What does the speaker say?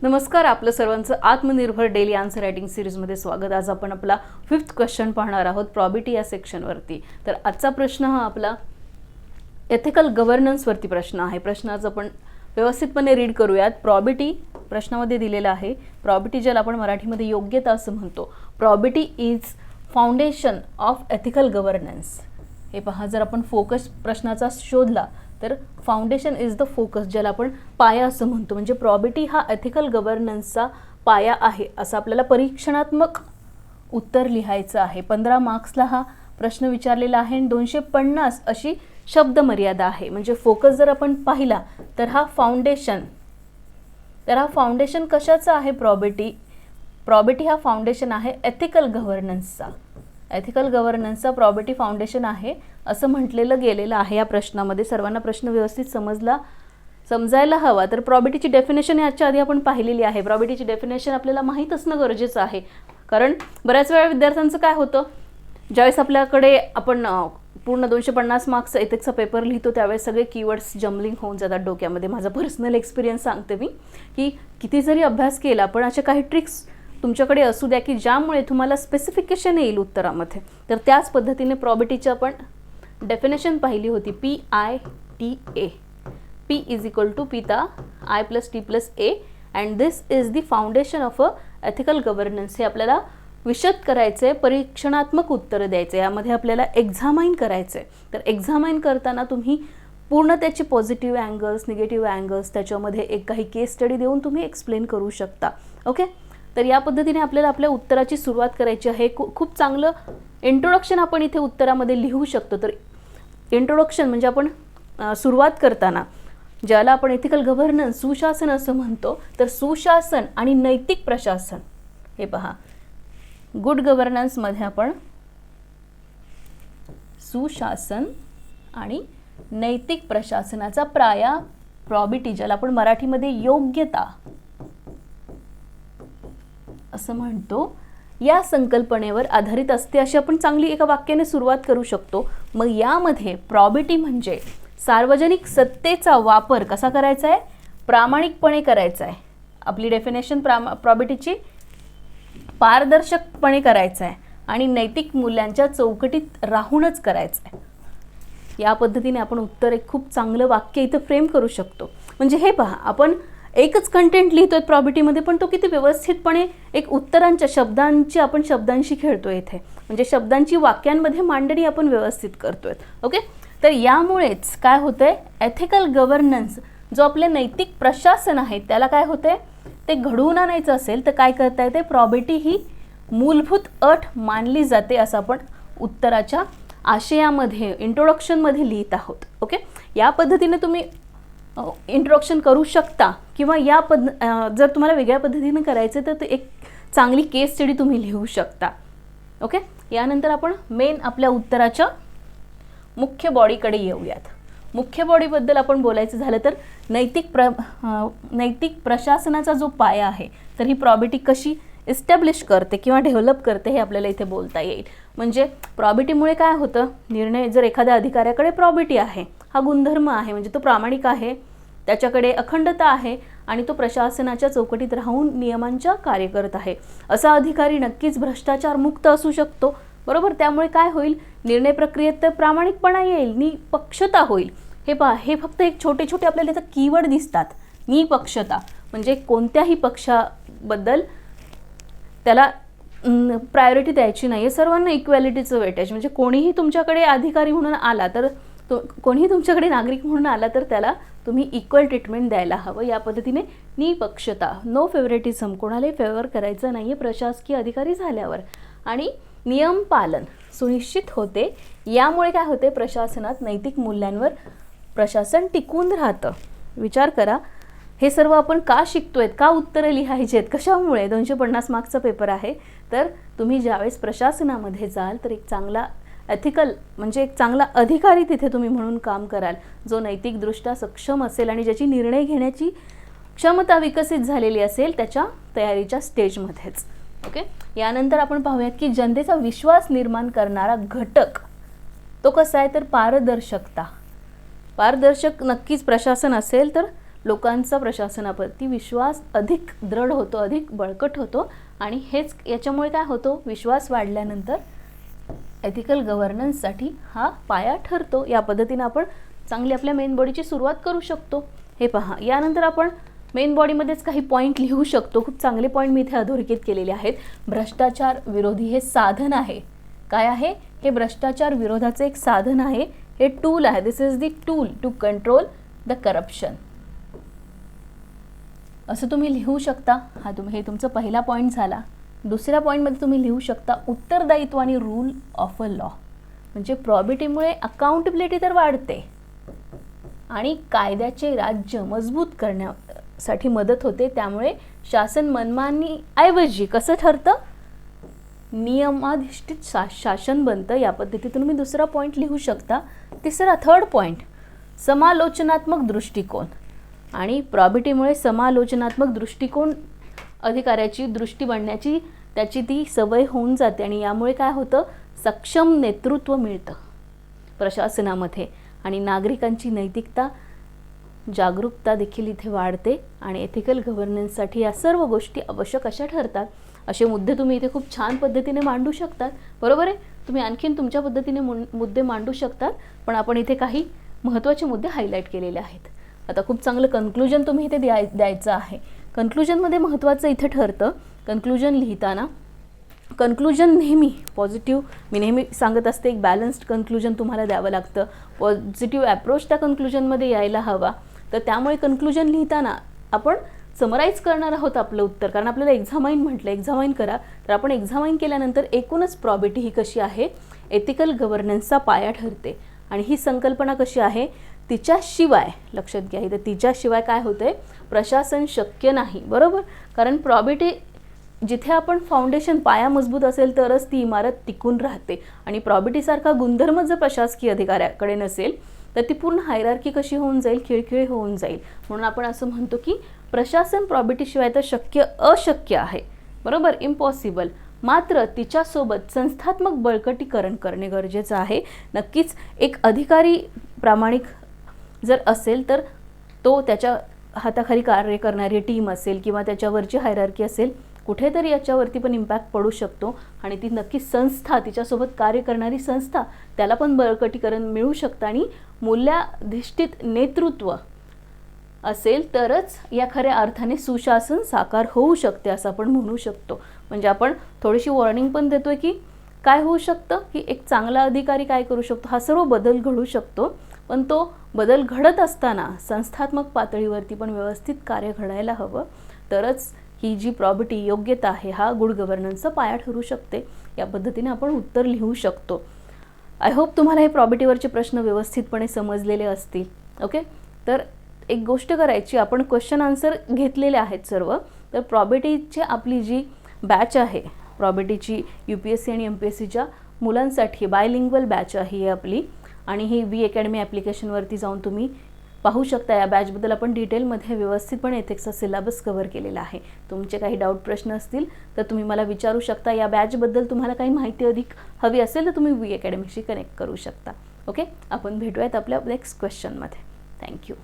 नमस्कार, आपलं सर्वांचं आत्मनिर्भर डेली आन्सर रायटिंग सिरीजमध्ये स्वागत. आज आपण आपला 5th क्वेश्चन पाहणार आहोत प्रॉबिटी या सेक्शनवरती. तर आजचा प्रश्न हा आपला एथिकल गव्हर्नन्सवरती प्रश्न आहे. प्रश्न आज आपण व्यवस्थितपणे रीड करूयात. प्रॉबिटी प्रश्नामध्ये दिलेला आहे. प्रॉबिटी ज्याला आपण मराठीमध्ये योग्यता असं म्हणतो. Probity is foundation of ethical governance. हे पहा, जर आपण फोकस प्रश्नाचा शोधला तर फाउंडेशन इज द फोकस, ज्याला आपण पाया असं म्हणतो. म्हणजे प्रॉबिटी हा एथिकल गव्हर्नन्सचा पाया आहे असं आपल्याला परीक्षणात्मक उत्तर लिहायचं आहे. 15 मार्क्सला हा प्रश्न विचारलेला आहे आणि 250 अशी शब्द मर्यादा आहे. म्हणजे फोकस जर आपण पाहिला तर हा फाउंडेशन कशाचा आहे? प्रॉबिटी हा फाउंडेशन आहे एथिकल गव्हर्नन्सचा. एथिकल गव्हर्नन्सचा प्रॉबिटी फाउंडेशन आहे असं म्हटलेलं गेलेलं आहे या प्रश्नामध्ये. सर्वांना प्रश्न व्यवस्थित समजायला हवा. तर प्रॉबिटीची डेफिनेशन याच्या आधी आपण पाहिलेली आहे. प्रॉबिटीची डेफिनेशन आपल्याला माहीत असणं गरजेचं आहे, कारण बऱ्याच वेळा विद्यार्थ्यांचं काय होतं, ज्यावेळेस आपल्याकडे आपण पूर्ण 250 मार्क्स एथिक्सचा पेपर लिहितो त्यावेळेस सगळे कीवर्ड्स जम्बलिंग होऊन जातात डोक्यामध्ये. माझा पर्सनल एक्सपिरियन्स सांगते मी, की किती जरी अभ्यास केला पण अशा काही ट्रिक्स तुमच्याकडे असू द्या की ज्यामुळे तुम्हाला स्पेसिफिकेशन येईल उत्तरामध्ये. तर त्याच पद्धतीने प्रॉबिटीची आपण डेफिनेशन पाहिली होती. PITA. P is equal to पिता, I plus T plus A and this is the foundation of a ethical governance. हे आपल्याला विशद करायचं आहे, परीक्षणात्मक उत्तर द्यायचं. यामध्ये आपल्याला एक्झामाइन करायचं आहे. तर एक्झामाइन करताना तुम्ही पूर्ण त्याची पॉझिटिव्ह अँगल्स, निगेटिव्ह अँगल्स, त्याच्यामध्ये एक काही केस स्टडी देऊन तुम्ही एक्सप्लेन करू शकता. ओके, तर या पद्धतीने आपल्याला आपल्या उत्तराची सुरुवात करायची आहे. खूप चांगलं इंट्रोडक्शन आपण इथे उत्तरामध्ये लिहू शकतो. तर इंट्रोडक्शन म्हणजे आपण सुरुवात करताना ज्याला आपण एथिकल गव्हर्नन्स, सुशासन असं म्हणतो. तर सुशासन आणि नैतिक प्रशासन, हे पहा, गुड गव्हर्नन्समध्ये आपण सुशासन आणि नैतिक प्रशासनाचा प्रॉबिटी, ज्याला आपण मराठीमध्ये योग्यता असं म्हणतो, या संकल्पनेवर आधारित असते अशी आपण चांगली एका वाक्याने सुरुवात करू शकतो. मग यामध्ये प्रॉबिटी म्हणजे सार्वजनिक सत्तेचा वापर कसा करायचा आहे? प्रामाणिकपणे करायचा आहे. आपली डेफिनेशन प्रॉबिटीची पारदर्शकपणे करायचं आहे आणि नैतिक मूल्यांच्या चौकटीत राहूनच करायचं आहे. या पद्धतीने आपण उत्तर एक खूप चांगलं वाक्य इथं फ्रेम करू शकतो. म्हणजे हे पहा, आपण एकच कंटेंट लिहितोय प्रॉबिटीमध्ये, पण तो किती व्यवस्थितपणे एक उत्तरांच्या शब्दांशी खेळतोय इथे. म्हणजे शब्दांची वाक्यांमध्ये मांडणी आपण व्यवस्थित करतोय. ओके, तर यामुळेच काय होतंय, एथिकल गव्हर्नन्स जो आपले नैतिक प्रशासन आहे त्याला काय होतंय, ते घडवून आणायचं असेल तर काय करता येते, प्रॉबिटी ही मूलभूत अट मानली जाते असं आपण उत्तराच्या आशयामध्ये, इंट्रोडक्शनमध्ये लिहित आहोत. ओके, या पद्धतीने तुम्ही इंट्रोडक्शन करू शकता किंवा जर तुम्हाला वेगळ्या पद्धतीने करायचं तर एक चांगली केस स्टडी तुम्ही लिहू शकता. ओके, यानंतर आपण मेन आपल्या उत्तराच्या मुख्य बॉडीकडे येऊयात. मुख्य बॉडीबद्दल आपण बोलायचं झालं तर नैतिक प्रशासनाचा जो पाया आहे, तर ही प्रॉबिटी कशी इस्टॅब्लिश करते किंवा डेव्हलप करते हे आपल्याला इथे बोलता येईल. म्हणजे प्रॉबिटीमुळे काय होतं, निर्णय जर एखाद्या अधिकाऱ्याकडे प्रॉबिटी आहे, हा गुणधर्म आहे, म्हणजे तो प्रामाणिक आहे, त्याच्याकडे अखंडता आहे आणि तो प्रशासनाच्या चौकटीत राहून नियमांच्या कार्य करत आहे, असा अधिकारी नक्कीच भ्रष्टाचार मुक्त असू शकतो. बरोबर, त्यामुळे काय होईल, निर्णय प्रक्रियेत तर प्रामाणिकपणा येईल, निपक्षता होईल. हे पहा, हे फक्त एक छोटे छोटे आपल्याला इथं कीवर्ड दिसतात. निपक्षता म्हणजे कोणत्याही पक्षाबद्दल त्याला प्रायोरिटी द्यायची नाही, सर्वांना इक्वॅलिटीचं वेटेज. म्हणजे कोणीही तुमच्याकडे अधिकारी म्हणून आला तर कोणीही तुमच्याकडे नागरिक म्हणून आला तर त्याला तुम्ही इक्वल ट्रीटमेंट द्यायला हवं. या पद्धतीने निपक्षता, नो फेवरेटिझम, कोणालाही फेवर करायचं नाही आहे प्रशासकीय अधिकारी झाल्यावर. आणि नियम पालन सुनिश्चित होते. यामुळे काय होते, प्रशासनात नैतिक मूल्यांवर प्रशासन टिकून राहतं. विचार करा, हे सर्व आपण का शिकतोय, का उत्तरं लिहायची आहेत, कशामुळे? 250 मार्क्सचा पेपर आहे. तर तुम्ही ज्यावेळेस प्रशासनामध्ये जाल तर एक चांगला एथिकल म्हणजे एक चांगला अधिकारी तिथे तुम्ही म्हणून काम कराल, जो नैतिकदृष्ट्या सक्षम असेल आणि ज्याची निर्णय घेण्याची क्षमता विकसित झालेली असेल त्याच्या तयारीच्या स्टेजमध्येच. ओके, यानंतर आपण पाहूयात की जनतेचा विश्वास निर्माण करणारा घटक तो कसा आहे, तर पारदर्शकता. पारदर्शक नक्कीच प्रशासन असेल तर लोकांचा प्रशासनाप्रती विश्वास अधिक दृढ होतो, अधिक बळकट होतो आणि हेच याच्यामुळे काय होतो, विश्वास वाढल्यानंतर एथिकल गव्हर्नन्ससाठी हा पाया ठरतो. या पद्धतीने आपण चांगली आपल्या मेन बॉडीची सुरुवात करू शकतो. हे पहा, यानंतर आपण मेन बॉडीमध्येच काही पॉईंट लिहू शकतो. खूप चांगले पॉईंट मी इथे अधोरेखित केलेले आहेत. भ्रष्टाचार विरोधी हे साधन आहे. काय आहे? हे भ्रष्टाचार विरोधाचे एक साधन आहे, हे टूल आहे. This is the tool to control the corruption. असं तुम्ही लिहू शकता. हे तुमचा पहिला पॉईंट झाला. दुसऱ्या पॉईंटमध्ये तुम्ही लिहू शकता उत्तरदायित्व आणि रूल ऑफ अ लॉ. म्हणजे प्रॉबिटीमुळे अकाउंटेबिलिटी तर वाढते आणि कायद्याचे राज्य मजबूत करण्यासाठी मदत होते. त्यामुळे शासन मनमानी ऐवजी कसं ठरतं, नियमाधिष्ठित शासन बनतं. या पद्धतीतून तुम्ही दुसरा पॉईंट लिहू शकता. तिसरा, थर्ड पॉईंट, समालोचनात्मक दृष्टिकोन. आणि प्रॉबिटीमुळे समालोचनात्मक दृष्टिकोन अधिकाऱ्याची दृष्टी बनण्याची त्याची ती सवय होऊन जाते आणि यामुळे काय होतं, सक्षम नेतृत्व मिळतं प्रशासनामध्ये आणि नागरिकांची नैतिकता जागरूकता देखील इथे वाढते आणि एथिकल गव्हर्नन्ससाठी या सर्व गोष्टी आवश्यक अशा ठरतात. असे मुद्दे तुम्ही इथे खूप छान पद्धतीने मांडू शकतात. बरोबर आहे, तुम्ही आणखीन तुमच्या पद्धतीने मुद्दे मांडू शकतात, पण आपण इथे काही महत्त्वाचे मुद्दे हायलाईट केलेले आहेत. आता खूप चांगलं कन्क्लुजन तुम्ही इथे द्यायचं आहे. कन्क्लुजनमध्ये महत्त्वाचं इथे ठरतं, कन्क्लुजन लिहिताना कन्क्लुजन नेहमी पॉझिटिव्ह, मी नेहमी सांगत असते एक बॅलन्स्ड कन्क्लुजन तुम्हाला द्यावं लागतं. पॉझिटिव्ह अप्रोच त्या कन्क्लुजनमध्ये यायला हवा. तर त्यामुळे कन्क्लुजन लिहिताना आपण समराईज करणार आहोत आपलं उत्तर, कारण आपल्याला एक्झामाईन म्हटलं, एक्झामाईन करा. तर आपण एक्झामाईन केल्यानंतर एकूणच प्रॉबिटी ही कशी आहे, एथिकल गव्हर्नन्सचा पाया ठरते. आणि ही संकल्पना कशी आहे, तिच्याशिवाय, लक्षात घ्या इथं तिच्याशिवाय काय होतंय, प्रशासन शक्य नाही. बरोबर, कारण प्रॉबिटी जिथे आपण फाउंडेशन पाया मजबूत असेल तरच ती इमारत टिकून राहते. आणि प्रॉबिटीसारखा गुणधर्म जर प्रशासकीय अधिकाऱ्याकडे नसेल तर ती पूर्ण हायरार्की कशी होऊन जाईल, खिळखिळी होऊन जाईल. म्हणून आपण असं म्हणतो की प्रशासन प्रॉबिटीशिवाय तर अशक्य आहे. बरोबर, इम्पॉसिबल. मात्र तिच्यासोबत संस्थात्मक बळकटीकरण करणे गरजेचं आहे. नक्कीच एक अधिकारी प्रामाणिक जर असेल तर तो त्याच्या हाताखाली कार्य करणारी टीम असेल किंवा त्याच्यावरची हायरार्की असेल, कुठेतरी याच्यावरती पण इम्पॅक्ट पडू शकतो. आणि ती नक्कीच संस्था, तिच्यासोबत कार्य करणारी संस्था, त्याला पण बळकटीकरण मिळू शकतं. आणि मूल्याधिष्ठित नेतृत्व असेल तरच या खऱ्या अर्थाने सुशासन साकार होऊ शकते असं आपण म्हणू शकतो. म्हणजे आपण थोडीशी वॉर्निंग पण देतोय की काय होऊ शकतं, की एक चांगला अधिकारी काय करू शकतो, हा सर्व बदल घडू शकतो. पण तो बदल घडत असताना संस्थात्मक पातळीवरती पण व्यवस्थित कार्य घडायला हवं. तरच ही जी प्रॉबिटी योग्यता आहे हा गुड गव्हर्नन्सचा पाया ठरू शकते. या पद्धतीने आपण उत्तर लिहू शकतो. आय होप तुम्हाला हे प्रॉबिटीवरचे प्रश्न व्यवस्थितपणे समजलेले असतील. ओके, तर एक गोष्ट करायची, आपण क्वेश्चन आन्सर घेतलेले आहेत सर्व. तर प्रॉबिटीची आपली जी बॅच आहे, प्रॉबिटीची UPSC आणि MPSCच्या मुलांसाठी बायलिंग्वल बॅच आहे ही आपली. आणि ही वी अकॅडमी ॲप्लिकेशनवरती जाऊन तुम्ही पाहू शकता. या बॅचबद्दल आपण डिटेलमध्ये व्यवस्थितपणे एथिक्सचा सिलेबस कव्हर केलेला आहे. तुमचे काही डाऊट प्रश्न असतील तर तुम्ही मला विचारू शकता. या बॅचबद्दल तुम्हाला काही माहिती अधिक हवी असेल तर तुम्ही वी अकॅडमीशी कनेक्ट करू शकता. ओके, आपण भेटूयात आपल्या नेक्स्ट क्वेश्चनमध्ये. थँक्यू.